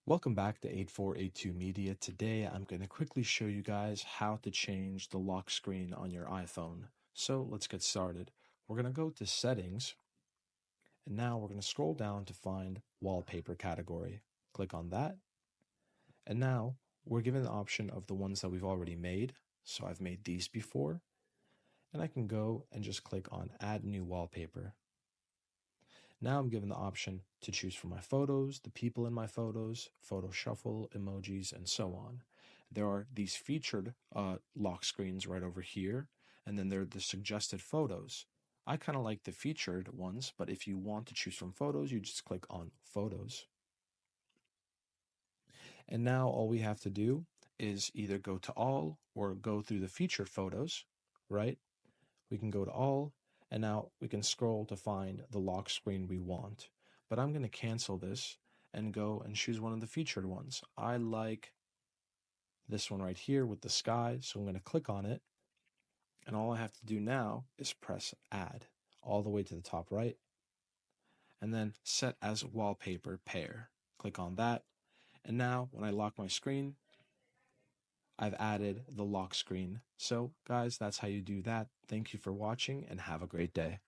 Welcome back to 8482 Media. Today I'm going to quickly show you guys how to change the lock screen on your iPhone. So let's get started. We're going to go to Settings, and now we're going to scroll down to find Wallpaper category. Click on that, and now we're given the option of the ones that we've already made. So I've made these before, and I can go and just click on Add New Wallpaper. Now I'm given the option to choose from my photos, the people in my photos, photo shuffle, emojis, and so on. There are these featured lock screens right over here, and then there are the suggested photos. I kind of like the featured ones, but if you want to choose from photos, you just click on photos. And now all we have to do is either go to all or go through the featured photos, right? We can go to all, and now we can scroll to find the lock screen we want. But I'm going to cancel this and go and choose one of the featured ones. I like this one right here with the sky, so I'm going to click on it, and all I have to do now is press add all the way to the top right, and then set as wallpaper pair. Click on that, and now when I lock my screen, I've added the lock screen. So guys, that's how you do that. Thank you for watching and have a great day.